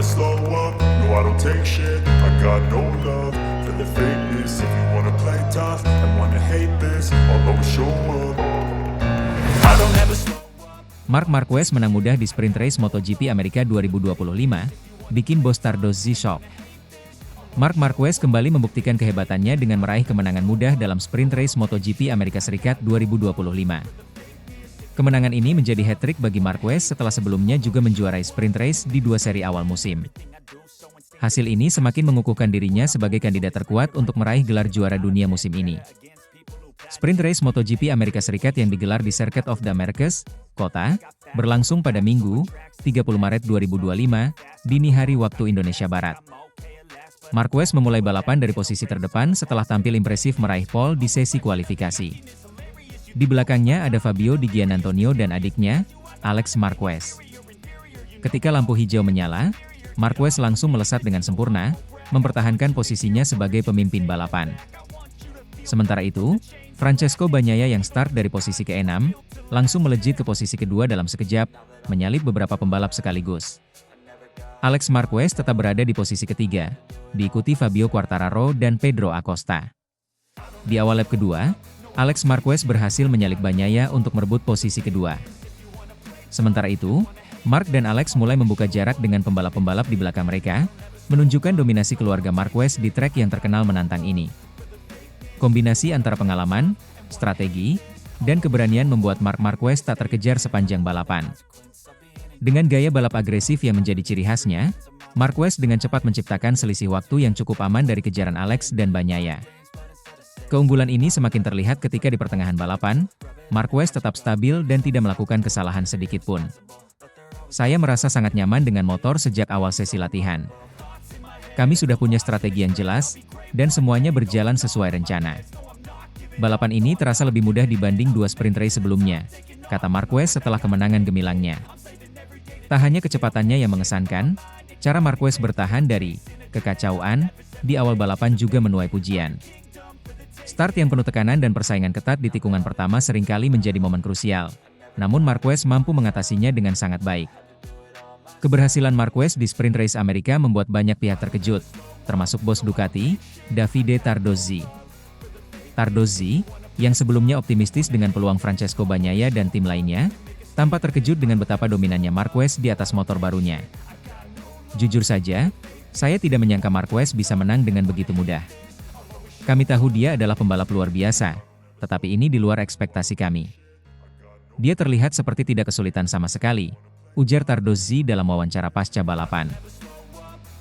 slow up, no I don't take shit. I got no love for the fakeness. If you wanna play tough and wanna hate this, I'll always show up. I don't ever slow. Marc Marquez menang mudah di sprint race MotoGP Amerika 2025, bikin bos Tardozzi shock. Marc Marquez kembali membuktikan kehebatannya dengan meraih kemenangan mudah dalam sprint race MotoGP Amerika Serikat 2025. Kemenangan ini menjadi hat-trick bagi Marquez setelah sebelumnya juga menjuarai sprint race di 2 seri awal musim. Hasil ini semakin mengukuhkan dirinya sebagai kandidat terkuat untuk meraih gelar juara dunia musim ini. Sprint race MotoGP Amerika Serikat yang digelar di Circuit of the Americas, Kota, berlangsung pada Minggu, 30 Maret 2025, dini hari waktu Indonesia Barat. Marquez memulai balapan dari posisi terdepan setelah tampil impresif meraih pole di sesi kualifikasi. Di belakangnya ada Fabio Di Giannantonio dan adiknya, Alex Marquez. Ketika lampu hijau menyala, Marquez langsung melesat dengan sempurna, mempertahankan posisinya sebagai pemimpin balapan. Sementara itu, Francesco Bagnaia yang start dari posisi ke-6, langsung melejit ke posisi kedua dalam sekejap, menyalip beberapa pembalap sekaligus. Alex Marquez tetap berada di posisi ketiga, diikuti Fabio Quartararo dan Pedro Acosta. Di awal lap kedua, Alex Marquez berhasil menyalip Bagnaia untuk merebut posisi kedua. Sementara itu, Marc dan Alex mulai membuka jarak dengan pembalap-pembalap di belakang mereka, menunjukkan dominasi keluarga Marquez di trek yang terkenal menantang ini. Kombinasi antara pengalaman, strategi, dan keberanian membuat Marc Marquez tak terkejar sepanjang balapan. Dengan gaya balap agresif yang menjadi ciri khasnya, Marquez dengan cepat menciptakan selisih waktu yang cukup aman dari kejaran Alex dan Bagnaia. Keunggulan ini semakin terlihat ketika di pertengahan balapan, Marquez tetap stabil dan tidak melakukan kesalahan sedikit pun. Saya merasa sangat nyaman dengan motor sejak awal sesi latihan. Kami sudah punya strategi yang jelas, dan semuanya berjalan sesuai rencana. Balapan ini terasa lebih mudah dibanding 2 sprint race sebelumnya, kata Marquez setelah kemenangan gemilangnya. Tak hanya kecepatannya yang mengesankan, cara Marquez bertahan dari kekacauan di awal balapan juga menuai pujian. Start yang penuh tekanan dan persaingan ketat di tikungan pertama seringkali menjadi momen krusial, namun Marquez mampu mengatasinya dengan sangat baik. Keberhasilan Marquez di sprint race Amerika membuat banyak pihak terkejut, termasuk bos Ducati, Davide Tardozzi. Tardozzi, yang sebelumnya optimistis dengan peluang Francesco Bagnaia dan tim lainnya, tampak terkejut dengan betapa dominannya Marquez di atas motor barunya. Jujur saja, saya tidak menyangka Marquez bisa menang dengan begitu mudah. Kami tahu dia adalah pembalap luar biasa, tetapi ini di luar ekspektasi kami. Dia terlihat seperti tidak kesulitan sama sekali, ujar Tardozzi dalam wawancara pasca balapan.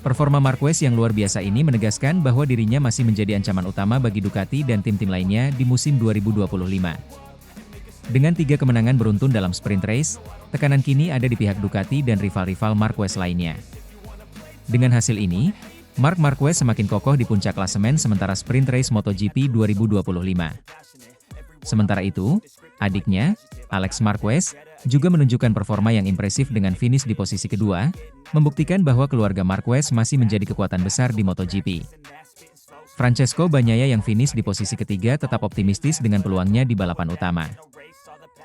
Performa Marquez yang luar biasa ini menegaskan bahwa dirinya masih menjadi ancaman utama bagi Ducati dan tim-tim lainnya di musim 2025. Dengan 3 kemenangan beruntun dalam sprint race, tekanan kini ada di pihak Ducati dan rival-rival Marquez lainnya. Dengan hasil ini, Marc Marquez semakin kokoh di puncak klasemen sementara sprint race MotoGP 2025. Sementara itu, adiknya, Alex Marquez, juga menunjukkan performa yang impresif dengan finish di posisi kedua, membuktikan bahwa keluarga Marquez masih menjadi kekuatan besar di MotoGP. Francesco Bagnaia yang finish di posisi ketiga tetap optimistis dengan peluangnya di balapan utama.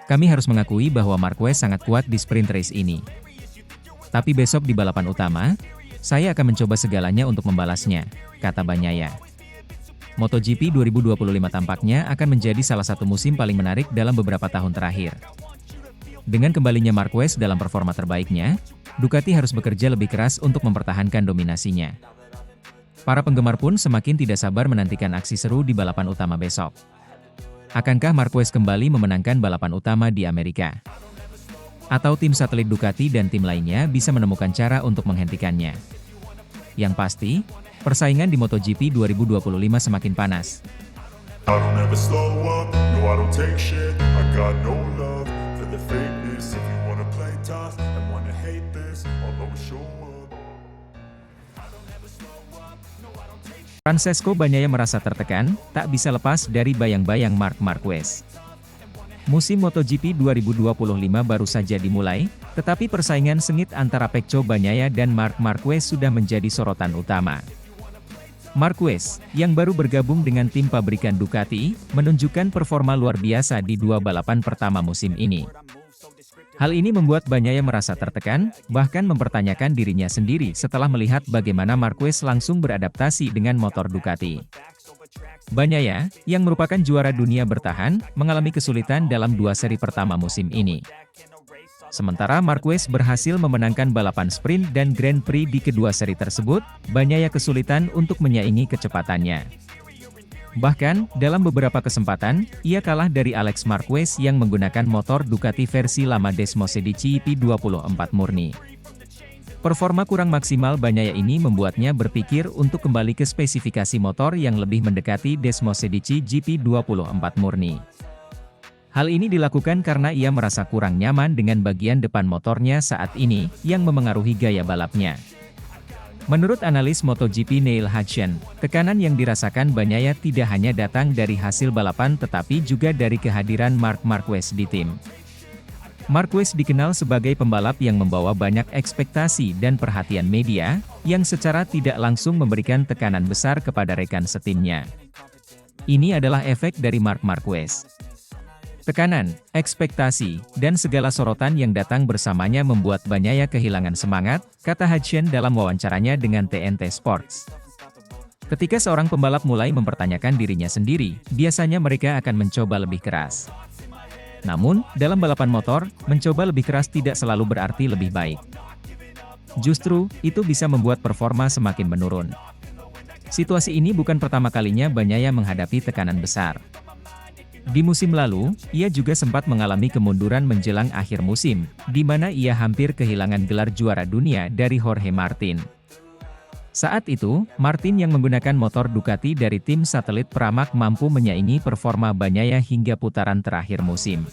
Kami harus mengakui bahwa Marquez sangat kuat di sprint race ini. Tapi besok di balapan utama, saya akan mencoba segalanya untuk membalasnya, kata Bagnaia. MotoGP 2025 tampaknya akan menjadi salah satu musim paling menarik dalam beberapa tahun terakhir. Dengan kembalinya Marquez dalam performa terbaiknya, Ducati harus bekerja lebih keras untuk mempertahankan dominasinya. Para penggemar pun semakin tidak sabar menantikan aksi seru di balapan utama besok. Akankah Marquez kembali memenangkan balapan utama di Amerika? Atau tim satelit Ducati dan tim lainnya bisa menemukan cara untuk menghentikannya? Yang pasti, persaingan di MotoGP 2025 semakin panas. I don't ever slow up, no I don't take shit. I got no love for the fakeness. If you wanna play tough and wanna hate this, I'll always show up. Francesco Bagnaia merasa tertekan, tak bisa lepas dari bayang-bayang Marc Marquez. Musim MotoGP 2025 baru saja dimulai, tetapi persaingan sengit antara Pecco Bagnaia dan Marc Marquez sudah menjadi sorotan utama. Marquez, yang baru bergabung dengan tim pabrikan Ducati, menunjukkan performa luar biasa di 2 balapan pertama musim ini. Hal ini membuat Bagnaia merasa tertekan, bahkan mempertanyakan dirinya sendiri setelah melihat bagaimana Marquez langsung beradaptasi dengan motor Ducati. Bagnaia, yang merupakan juara dunia bertahan, mengalami kesulitan dalam 2 seri pertama musim ini. Sementara Marquez berhasil memenangkan balapan sprint dan Grand Prix di kedua seri tersebut, Bagnaia kesulitan untuk menyaingi kecepatannya. Bahkan, dalam beberapa kesempatan, ia kalah dari Alex Marquez yang menggunakan motor Ducati versi lama Desmosedici GP24 murni. Performa kurang maksimal Bagnaia ini membuatnya berpikir untuk kembali ke spesifikasi motor yang lebih mendekati Desmosedici GP24 murni. Hal ini dilakukan karena ia merasa kurang nyaman dengan bagian depan motornya saat ini, yang memengaruhi gaya balapnya. Menurut analis MotoGP Neil Hudson, tekanan yang dirasakan Bagnaia tidak hanya datang dari hasil balapan tetapi juga dari kehadiran Marc Marquez di tim. Marquez dikenal sebagai pembalap yang membawa banyak ekspektasi dan perhatian media, yang secara tidak langsung memberikan tekanan besar kepada rekan setimnya. Ini adalah efek dari Marc Marquez. Tekanan, ekspektasi, dan segala sorotan yang datang bersamanya membuat Bagnaia kehilangan semangat, kata Hudson dalam wawancaranya dengan TNT Sports. Ketika seorang pembalap mulai mempertanyakan dirinya sendiri, biasanya mereka akan mencoba lebih keras. Namun, dalam balapan motor, mencoba lebih keras tidak selalu berarti lebih baik. Justru, itu bisa membuat performa semakin menurun. Situasi ini bukan pertama kalinya Bagnaia menghadapi tekanan besar. Di musim lalu, ia juga sempat mengalami kemunduran menjelang akhir musim, di mana ia hampir kehilangan gelar juara dunia dari Jorge Martin. Saat itu, Martin yang menggunakan motor Ducati dari tim satelit Pramac mampu menyaingi performa Bagnaia hingga putaran terakhir musim.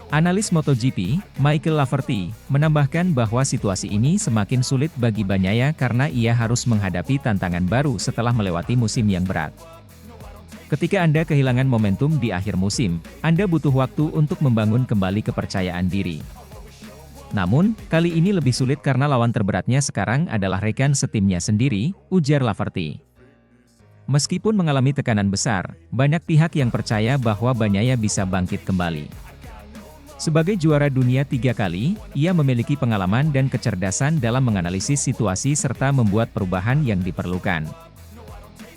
Analis MotoGP, Michael Laverty, menambahkan bahwa situasi ini semakin sulit bagi Bagnaia karena ia harus menghadapi tantangan baru setelah melewati musim yang berat. Ketika Anda kehilangan momentum di akhir musim, Anda butuh waktu untuk membangun kembali kepercayaan diri. Namun, kali ini lebih sulit karena lawan terberatnya sekarang adalah rekan setimnya sendiri, ujar Laverty. Meskipun mengalami tekanan besar, banyak pihak yang percaya bahwa Bagnaia bisa bangkit kembali. Sebagai juara dunia 3 kali, ia memiliki pengalaman dan kecerdasan dalam menganalisis situasi serta membuat perubahan yang diperlukan.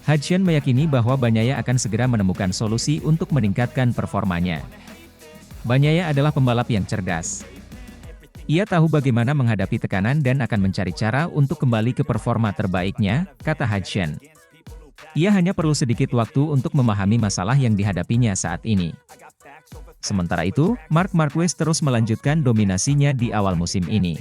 Hudson meyakini bahwa Bagnaia akan segera menemukan solusi untuk meningkatkan performanya. Bagnaia adalah pembalap yang cerdas. Ia tahu bagaimana menghadapi tekanan dan akan mencari cara untuk kembali ke performa terbaiknya, kata Hudson. Ia hanya perlu sedikit waktu untuk memahami masalah yang dihadapinya saat ini. Sementara itu, Marc Marquez terus melanjutkan dominasinya di awal musim ini.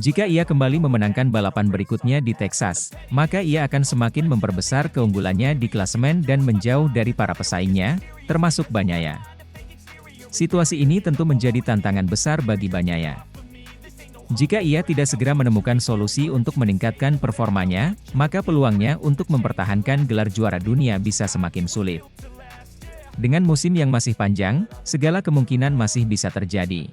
Jika ia kembali memenangkan balapan berikutnya di Texas, maka ia akan semakin memperbesar keunggulannya di klasemen dan menjauh dari para pesaingnya, termasuk Bagnaia. Situasi ini tentu menjadi tantangan besar bagi Bagnaia. Jika ia tidak segera menemukan solusi untuk meningkatkan performanya, maka peluangnya untuk mempertahankan gelar juara dunia bisa semakin sulit. Dengan musim yang masih panjang, segala kemungkinan masih bisa terjadi.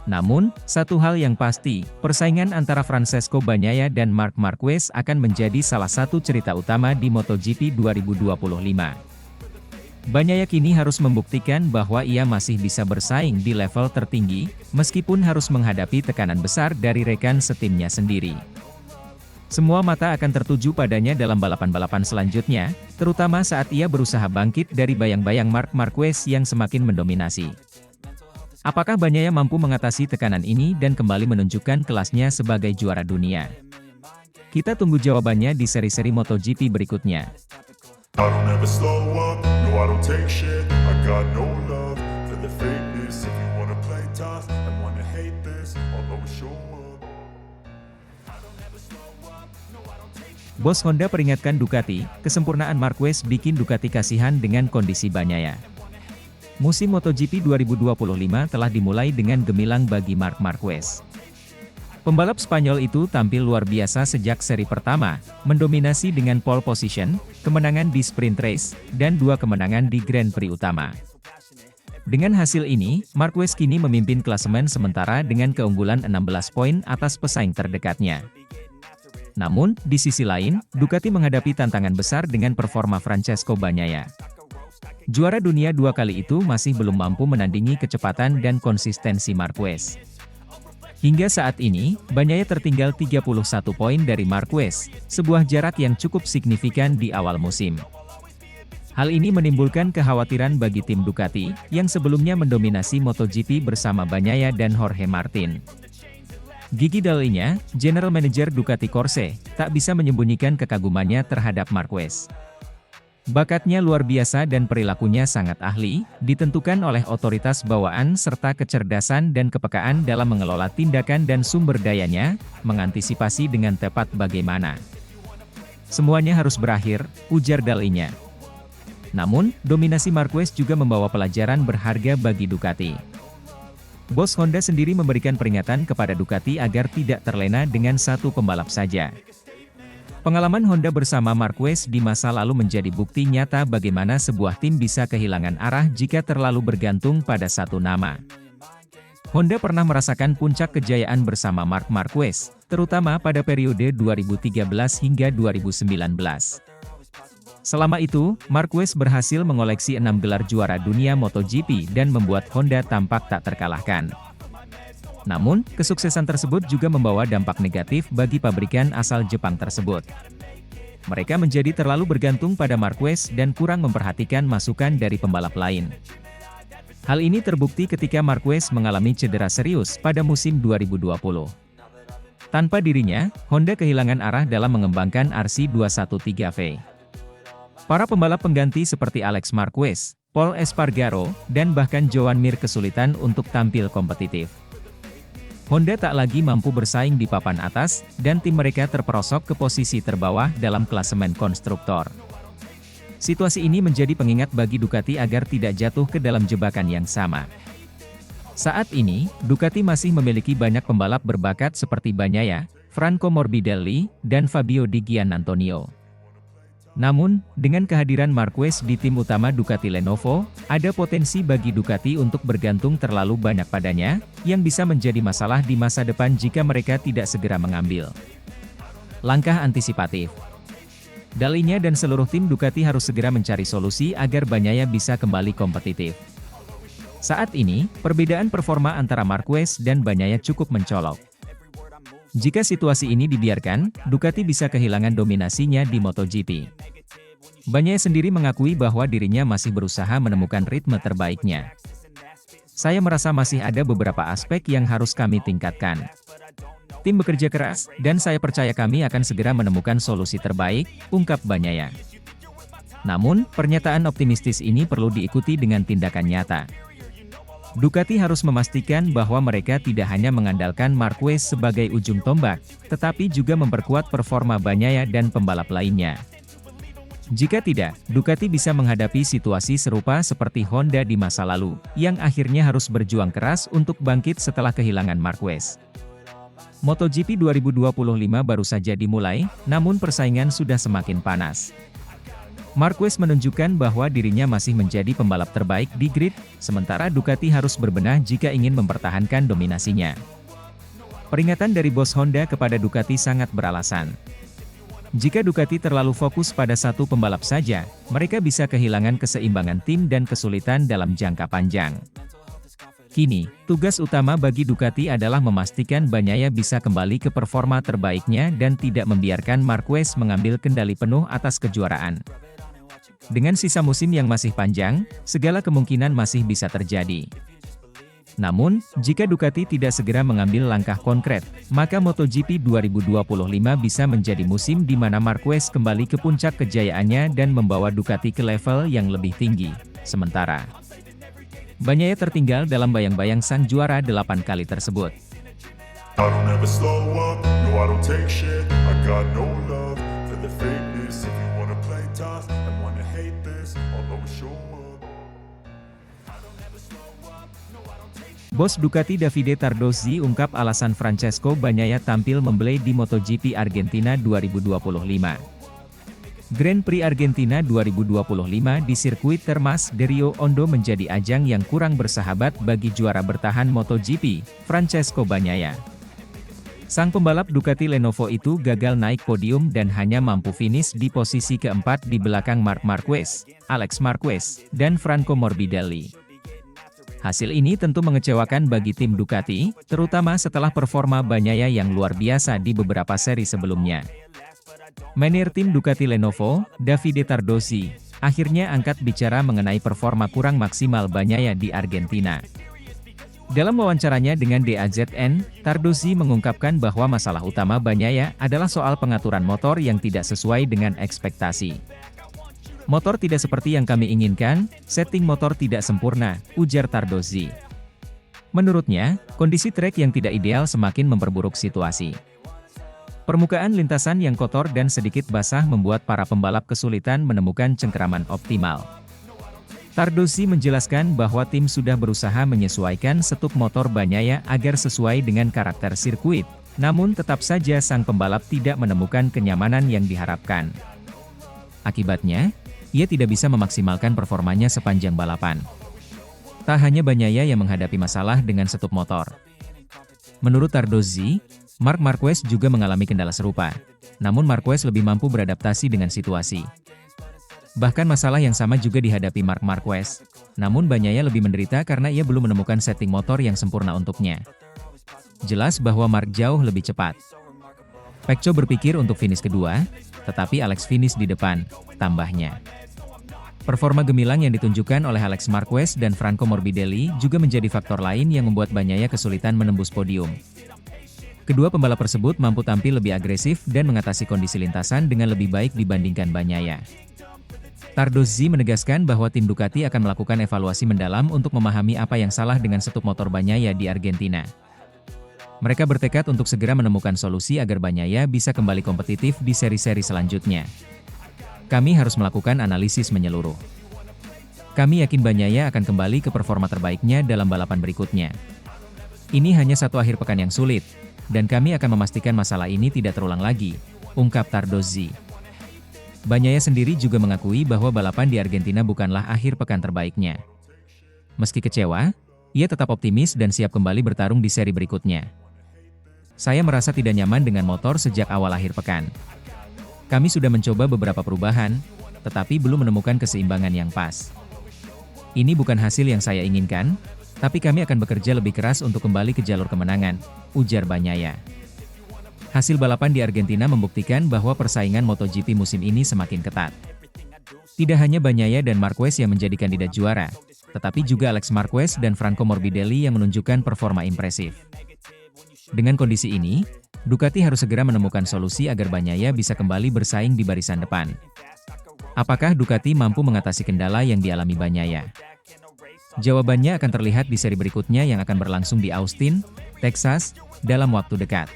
Namun, satu hal yang pasti, persaingan antara Francesco Bagnaia dan Marc Marquez akan menjadi salah satu cerita utama di MotoGP 2025. Bagnaia kini harus membuktikan bahwa ia masih bisa bersaing di level tertinggi, meskipun harus menghadapi tekanan besar dari rekan setimnya sendiri. Semua mata akan tertuju padanya dalam balapan-balapan selanjutnya, terutama saat ia berusaha bangkit dari bayang-bayang Marc Marquez yang semakin mendominasi. Apakah Bagnaia mampu mengatasi tekanan ini dan kembali menunjukkan kelasnya sebagai juara dunia? Kita tunggu jawabannya di seri-seri MotoGP berikutnya. I don't ever slow up, no I don't take shit. I got no love for the fakeness. If you wanna play tough and wanna hate this, I'll always show up. Bos Honda peringatkan Ducati, kesempurnaan Marquez bikin Ducati kasihan dengan kondisi Bagnaia. Musim MotoGP 2025 telah dimulai dengan gemilang bagi Marc Marquez. Pembalap Spanyol itu tampil luar biasa sejak seri pertama, mendominasi dengan pole position, kemenangan di sprint race, dan 2 kemenangan di Grand Prix utama. Dengan hasil ini, Marquez kini memimpin klasemen sementara dengan keunggulan 16 poin atas pesaing terdekatnya. Namun, di sisi lain, Ducati menghadapi tantangan besar dengan performa Francesco Bagnaia. Juara dunia 2 kali itu masih belum mampu menandingi kecepatan dan konsistensi Marquez. Hingga saat ini, Bagnaia tertinggal 31 poin dari Marquez, sebuah jarak yang cukup signifikan di awal musim. Hal ini menimbulkan kekhawatiran bagi tim Ducati, yang sebelumnya mendominasi MotoGP bersama Bagnaia dan Jorge Martin. Gigi Dall'Igna, General Manager Ducati Corse, tak bisa menyembunyikan kekagumannya terhadap Marquez. Bakatnya luar biasa dan perilakunya sangat ahli, ditentukan oleh otoritas bawaan serta kecerdasan dan kepekaan dalam mengelola tindakan dan sumber dayanya, mengantisipasi dengan tepat bagaimana semuanya harus berakhir, ujar Dall'Igna. Namun, dominasi Marquez juga membawa pelajaran berharga bagi Ducati. Bos Honda sendiri memberikan peringatan kepada Ducati agar tidak terlena dengan satu pembalap saja. Pengalaman Honda bersama Marquez di masa lalu menjadi bukti nyata bagaimana sebuah tim bisa kehilangan arah jika terlalu bergantung pada satu nama. Honda pernah merasakan puncak kejayaan bersama Marc Marquez, terutama pada periode 2013 hingga 2019. Selama itu, Marquez berhasil mengoleksi 6 gelar juara dunia MotoGP dan membuat Honda tampak tak terkalahkan. Namun, kesuksesan tersebut juga membawa dampak negatif bagi pabrikan asal Jepang tersebut. Mereka menjadi terlalu bergantung pada Marquez dan kurang memperhatikan masukan dari pembalap lain. Hal ini terbukti ketika Marquez mengalami cedera serius pada musim 2020. Tanpa dirinya, Honda kehilangan arah dalam mengembangkan RC213V. Para pembalap pengganti seperti Alex Marquez, Pol Espargaro, dan bahkan Joan Mir kesulitan untuk tampil kompetitif. Honda tak lagi mampu bersaing di papan atas, dan tim mereka terperosok ke posisi terbawah dalam klasemen konstruktor. Situasi ini menjadi pengingat bagi Ducati agar tidak jatuh ke dalam jebakan yang sama. Saat ini, Ducati masih memiliki banyak pembalap berbakat seperti Bagnaia, Franco Morbidelli, dan Fabio Di Giannantonio. Namun, dengan kehadiran Marquez di tim utama Ducati Lenovo, ada potensi bagi Ducati untuk bergantung terlalu banyak padanya, yang bisa menjadi masalah di masa depan jika mereka tidak segera mengambil langkah antisipatif. Dall'Igna dan seluruh tim Ducati harus segera mencari solusi agar Bagnaia bisa kembali kompetitif. Saat ini, perbedaan performa antara Marquez dan Bagnaia cukup mencolok. Jika situasi ini dibiarkan, Ducati bisa kehilangan dominasinya di MotoGP. Bagnaia sendiri mengakui bahwa dirinya masih berusaha menemukan ritme terbaiknya. Saya merasa masih ada beberapa aspek yang harus kami tingkatkan. Tim bekerja keras, dan saya percaya kami akan segera menemukan solusi terbaik, ungkap Bagnaia. Namun, pernyataan optimistis ini perlu diikuti dengan tindakan nyata. Ducati harus memastikan bahwa mereka tidak hanya mengandalkan Marquez sebagai ujung tombak, tetapi juga memperkuat performa Bagnaia dan pembalap lainnya. Jika tidak, Ducati bisa menghadapi situasi serupa seperti Honda di masa lalu, yang akhirnya harus berjuang keras untuk bangkit setelah kehilangan Marquez. MotoGP 2025 baru saja dimulai, namun persaingan sudah semakin panas. Marquez menunjukkan bahwa dirinya masih menjadi pembalap terbaik di grid, sementara Ducati harus berbenah jika ingin mempertahankan dominasinya. Peringatan dari bos Honda kepada Ducati sangat beralasan. Jika Ducati terlalu fokus pada satu pembalap saja, mereka bisa kehilangan keseimbangan tim dan kesulitan dalam jangka panjang. Kini, tugas utama bagi Ducati adalah memastikan Bagnaia bisa kembali ke performa terbaiknya dan tidak membiarkan Marquez mengambil kendali penuh atas kejuaraan. Dengan sisa musim yang masih panjang, segala kemungkinan masih bisa terjadi. Namun, jika Ducati tidak segera mengambil langkah konkret, maka MotoGP 2025 bisa menjadi musim di mana Marquez kembali ke puncak kejayaannya dan membawa Ducati ke level yang lebih tinggi. Sementara Bagnaia tertinggal dalam bayang-bayang sang juara 8 kali tersebut. I don't ever slow up, no I don't take shit. I got no love for the fakeness. If you wanna play tough and wanna hate this, I'll always show up. Bos Ducati Davide Tardozzi ungkap alasan Francesco Bagnaia tampil membelai di MotoGP Argentina 2025. Grand Prix Argentina 2025 di sirkuit Termas de Rio Hondo menjadi ajang yang kurang bersahabat bagi juara bertahan MotoGP, Francesco Bagnaia. Sang pembalap Ducati Lenovo itu gagal naik podium dan hanya mampu finish di posisi keempat di belakang Marc Marquez, Alex Marquez, dan Franco Morbidelli. Hasil ini tentu mengecewakan bagi tim Ducati, terutama setelah performa Bagnaia yang luar biasa di beberapa seri sebelumnya. Manajer tim Ducati Lenovo, Davide Tardozzi, akhirnya angkat bicara mengenai performa kurang maksimal Bagnaia di Argentina. Dalam wawancaranya dengan DAZN, Tardozzi mengungkapkan bahwa masalah utama Bagnaia adalah soal pengaturan motor yang tidak sesuai dengan ekspektasi. Motor tidak seperti yang kami inginkan, setting motor tidak sempurna, ujar Tardozzi. Menurutnya, kondisi trek yang tidak ideal semakin memperburuk situasi. Permukaan lintasan yang kotor dan sedikit basah membuat para pembalap kesulitan menemukan cengkeraman optimal. Tardozzi menjelaskan bahwa tim sudah berusaha menyesuaikan setup motor Bagnaia agar sesuai dengan karakter sirkuit, namun tetap saja sang pembalap tidak menemukan kenyamanan yang diharapkan. Akibatnya, ia tidak bisa memaksimalkan performanya sepanjang balapan. Tak hanya Bagnaia yang menghadapi masalah dengan setup motor. Menurut Tardozzi, Marc Marquez juga mengalami kendala serupa, namun Marquez lebih mampu beradaptasi dengan situasi. Bahkan masalah yang sama juga dihadapi Marc Marquez, namun Bagnaia lebih menderita karena ia belum menemukan setting motor yang sempurna untuknya. Jelas bahwa Marc jauh lebih cepat. Pecco berpikir untuk finish kedua, tetapi Alex finish di depan, tambahnya. Performa gemilang yang ditunjukkan oleh Alex Marquez dan Franco Morbidelli juga menjadi faktor lain yang membuat Bagnaia kesulitan menembus podium. Kedua pembalap tersebut mampu tampil lebih agresif dan mengatasi kondisi lintasan dengan lebih baik dibandingkan Bagnaia. Tardozzi menegaskan bahwa tim Ducati akan melakukan evaluasi mendalam untuk memahami apa yang salah dengan setup motor Bagnaia di Argentina. Mereka bertekad untuk segera menemukan solusi agar Bagnaia bisa kembali kompetitif di seri-seri selanjutnya. Kami harus melakukan analisis menyeluruh. Kami yakin Bagnaia akan kembali ke performa terbaiknya dalam balapan berikutnya. Ini hanya satu akhir pekan yang sulit, dan kami akan memastikan masalah ini tidak terulang lagi, ungkap Tardozzi. Bagnaia sendiri juga mengakui bahwa balapan di Argentina bukanlah akhir pekan terbaiknya. Meski kecewa, ia tetap optimis dan siap kembali bertarung di seri berikutnya. Saya merasa tidak nyaman dengan motor sejak awal akhir pekan. Kami sudah mencoba beberapa perubahan, tetapi belum menemukan keseimbangan yang pas. Ini bukan hasil yang saya inginkan, tapi kami akan bekerja lebih keras untuk kembali ke jalur kemenangan, ujar Bagnaia. Hasil balapan di Argentina membuktikan bahwa persaingan MotoGP musim ini semakin ketat. Tidak hanya Bagnaia dan Marquez yang menjadi kandidat juara, tetapi juga Alex Marquez dan Franco Morbidelli yang menunjukkan performa impresif. Dengan kondisi ini, Ducati harus segera menemukan solusi agar Bagnaia bisa kembali bersaing di barisan depan. Apakah Ducati mampu mengatasi kendala yang dialami Bagnaia? Jawabannya akan terlihat di seri berikutnya yang akan berlangsung di Austin, Texas, dalam waktu dekat.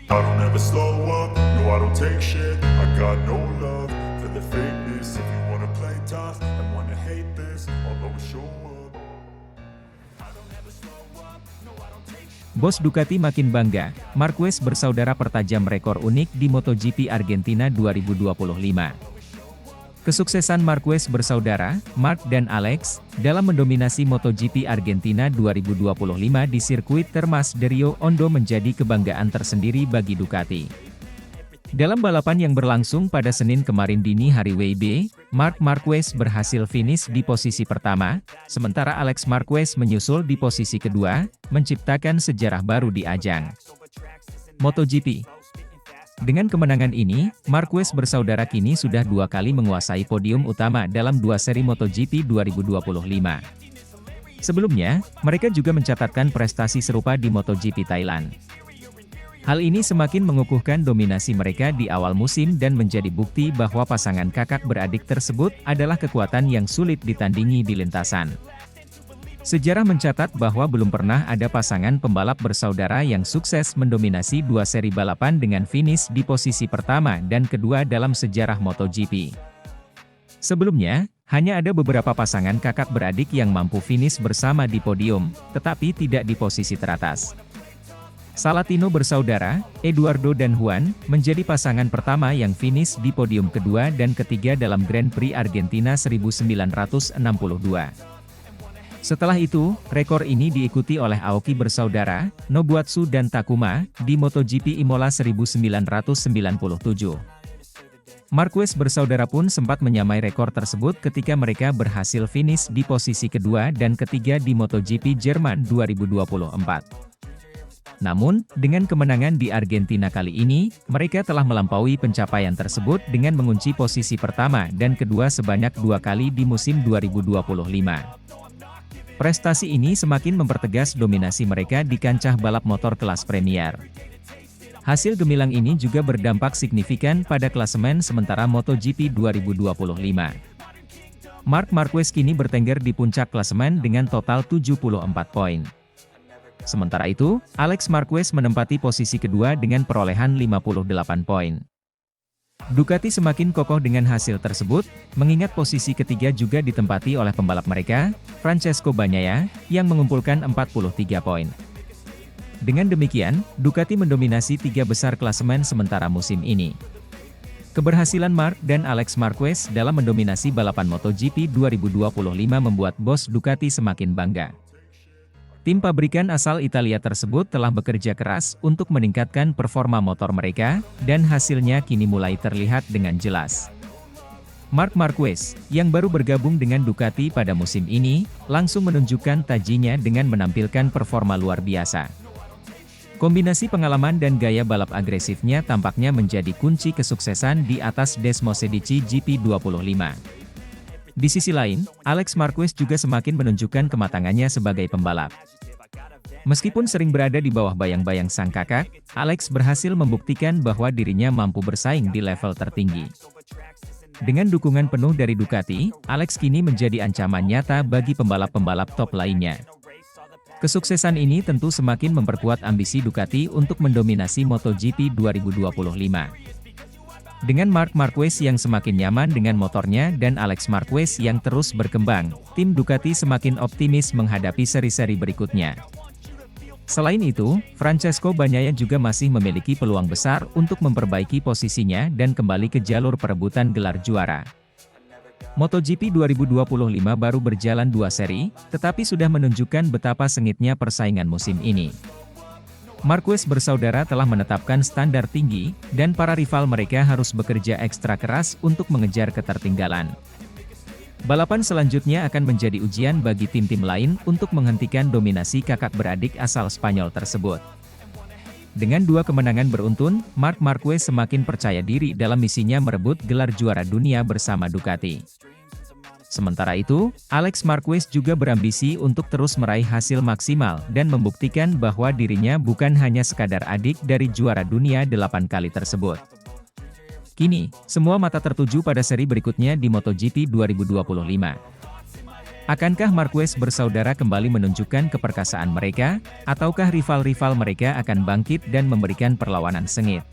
I don't ever slow up, no I don't take shit. I got no love for the fakeness. If you wanna play tough and wanna hate this, I'll always show up. Bos Ducati makin bangga, Marquez bersaudara pertajam rekor unik di MotoGP Argentina 2025. Kesuksesan Marquez bersaudara, Marc dan Alex, dalam mendominasi MotoGP Argentina 2025 di sirkuit Termas de Rio Hondo menjadi kebanggaan tersendiri bagi Ducati. Dalam balapan yang berlangsung pada Senin kemarin dini hari WIB, Marc Marquez berhasil finish di posisi pertama, sementara Alex Marquez menyusul di posisi kedua, menciptakan sejarah baru di ajang MotoGP. Dengan kemenangan ini, Marquez bersaudara kini sudah 2 kali menguasai podium utama dalam 2 seri MotoGP 2025. Sebelumnya, mereka juga mencatatkan prestasi serupa di MotoGP Thailand. Hal ini semakin mengukuhkan dominasi mereka di awal musim dan menjadi bukti bahwa pasangan kakak beradik tersebut adalah kekuatan yang sulit ditandingi di lintasan. Sejarah mencatat bahwa belum pernah ada pasangan pembalap bersaudara yang sukses mendominasi 2 seri balapan dengan finish di posisi pertama dan kedua dalam sejarah MotoGP. Sebelumnya, hanya ada beberapa pasangan kakak beradik yang mampu finish bersama di podium, tetapi tidak di posisi teratas. Salatino bersaudara, Eduardo dan Juan, menjadi pasangan pertama yang finish di podium kedua dan ketiga dalam Grand Prix Argentina 1962. Setelah itu, rekor ini diikuti oleh Aoki bersaudara, Nobuatsu dan Takuma, di MotoGP Imola 1997. Marquez bersaudara pun sempat menyamai rekor tersebut ketika mereka berhasil finish di posisi kedua dan ketiga di MotoGP Jerman 2024. Namun, dengan kemenangan di Argentina kali ini, mereka telah melampaui pencapaian tersebut dengan mengunci posisi pertama dan kedua sebanyak 2 kali di musim 2025. Prestasi ini semakin mempertegas dominasi mereka di kancah balap motor kelas Premier. Hasil gemilang ini juga berdampak signifikan pada klasemen sementara MotoGP 2025. Marc Marquez kini bertengger di puncak klasemen dengan total 74 poin. Sementara itu, Alex Marquez menempati posisi kedua dengan perolehan 58 poin. Ducati semakin kokoh dengan hasil tersebut, mengingat posisi ketiga juga ditempati oleh pembalap mereka, Francesco Bagnaia, yang mengumpulkan 43 poin. Dengan demikian, Ducati mendominasi 3 besar klasemen sementara musim ini. Keberhasilan Marc dan Alex Marquez dalam mendominasi balapan MotoGP 2025 membuat bos Ducati semakin bangga. Tim pabrikan asal Italia tersebut telah bekerja keras untuk meningkatkan performa motor mereka, dan hasilnya kini mulai terlihat dengan jelas. Marc Marquez, yang baru bergabung dengan Ducati pada musim ini, langsung menunjukkan tajinya dengan menampilkan performa luar biasa. Kombinasi pengalaman dan gaya balap agresifnya tampaknya menjadi kunci kesuksesan di atas Desmosedici GP25. Di sisi lain, Alex Marquez juga semakin menunjukkan kematangannya sebagai pembalap. Meskipun sering berada di bawah bayang-bayang sang kakak, Alex berhasil membuktikan bahwa dirinya mampu bersaing di level tertinggi. Dengan dukungan penuh dari Ducati, Alex kini menjadi ancaman nyata bagi pembalap-pembalap top lainnya. Kesuksesan ini tentu semakin memperkuat ambisi Ducati untuk mendominasi MotoGP 2025. Dengan Marc Marquez yang semakin nyaman dengan motornya dan Alex Marquez yang terus berkembang, tim Ducati semakin optimis menghadapi seri-seri berikutnya. Selain itu, Francesco Bagnaia juga masih memiliki peluang besar untuk memperbaiki posisinya dan kembali ke jalur perebutan gelar juara. MotoGP 2025 baru berjalan 2 seri, tetapi sudah menunjukkan betapa sengitnya persaingan musim ini. Marquez bersaudara telah menetapkan standar tinggi, dan para rival mereka harus bekerja ekstra keras untuk mengejar ketertinggalan. Balapan selanjutnya akan menjadi ujian bagi tim-tim lain untuk menghentikan dominasi kakak beradik asal Spanyol tersebut. Dengan 2 kemenangan beruntun, Marc Marquez semakin percaya diri dalam misinya merebut gelar juara dunia bersama Ducati. Sementara itu, Alex Marquez juga berambisi untuk terus meraih hasil maksimal dan membuktikan bahwa dirinya bukan hanya sekadar adik dari juara dunia 8 kali tersebut. Kini, semua mata tertuju pada seri berikutnya di MotoGP 2025. Akankah Marquez bersaudara kembali menunjukkan keperkasaan mereka, ataukah rival-rival mereka akan bangkit dan memberikan perlawanan sengit?